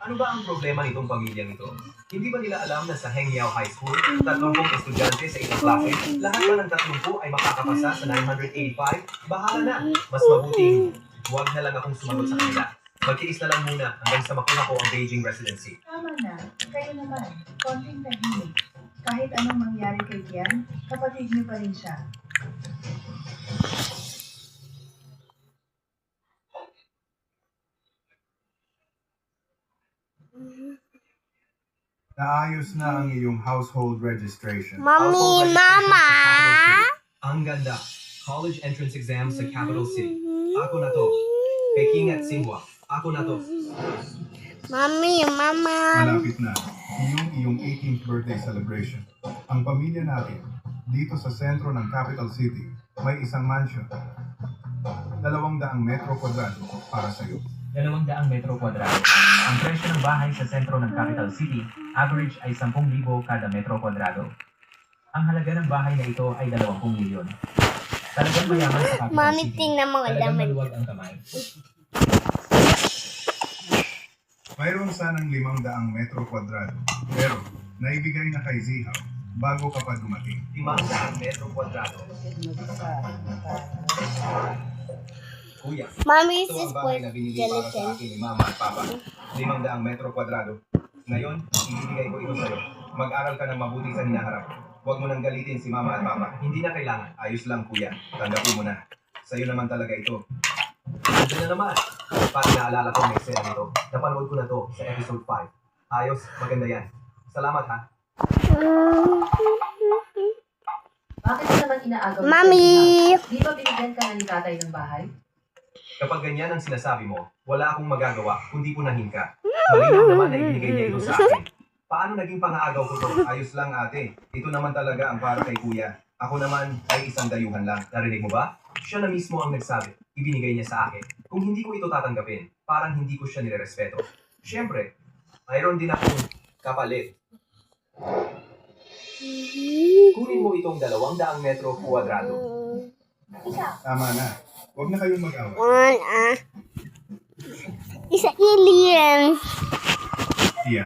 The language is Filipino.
Ano ba ang problema nitong pamilyang ito? Hindi ba nila alam na sa Hengyao High School, 30 estudyante sa isang klase, lahat ba ng 30 ay makakapasa sa 985? Bahala na! Mas mabuting huwag na lang akong sumagot sa kanila. Magtiis na lang muna hanggang sa makuha ko ang Beijing residency. Tama na. Kayo naman. Konting tahimik. Kahit anong mangyari kay Kian, kapatid niyo pa rin siya. Naayos na ang iyong household registration. Household Mami, registration Mama. sa Capital City. Ang ganda. College entrance exam sa Capital City. Ako na to. Peking at Tsinghua. Ako na to. Mami, Mama. Malapit na iyong 18th birthday celebration. Ang pamilya natin, dito sa sentro ng Capital City, may isang mansion. 200 metro kwadrado para sa iyo. 200 metro kwadrado. Ang presyo ng bahay sa sentro ng Capital City, average ay 10,000 kada metro kwadrado. Ang halaga ng bahay na ito ay 20 milyon. Talagang mayaman sa Capital Mami, City. tingnan mo ang Talagang laman. maluwag ang kamay. Mayroon sanang 500 metro kwadrado, pero naibigay na kay Zihaw bago ka pa dumating. 500 metro kwadrado. Kuya, Mami, ito this is ang for bahay na binili para sa skeleton. akin ni Mama at Papa. 500 metro kwadrado. Ngayon, ibibigay ko ito sa'yo. Mag-aral ka ng mabuti sa hinaharap. Huwag mo nang galitin si Mama at Papa. Hindi na kailangan. Ayos lang, Kuya. Tanggapin mo na. Sa'yo naman talaga ito. Ito na naman. Parang naalala ko may eksena nito. Napanood ko na to sa episode 5. Ayos, maganda yan. Salamat ha. Bakit mo naman inaagaw? Mami. Di ba binigyan ka na ni tatay ng bahay? Kapag ganyan ang sinasabi mo, wala akong magagawa kundi punahin ka. Malinaw naman na ibinigay niya ito sa akin. Paano naging pang-aagaw ko to? Ayos lang ate. Ito naman talaga ang para kay kuya. Ako naman ay isang dayuhan lang. Narinig mo ba? Siya na mismo ang nagsabi. Ibinigay niya sa akin. Kung hindi ko ito tatanggapin, parang hindi ko siya nirerespeto. Siyempre, mayroon din akong kapalit. Kunin mo itong 200 metro kwadrado. Tama na. Huwag na kayong mag-away. Isa alien.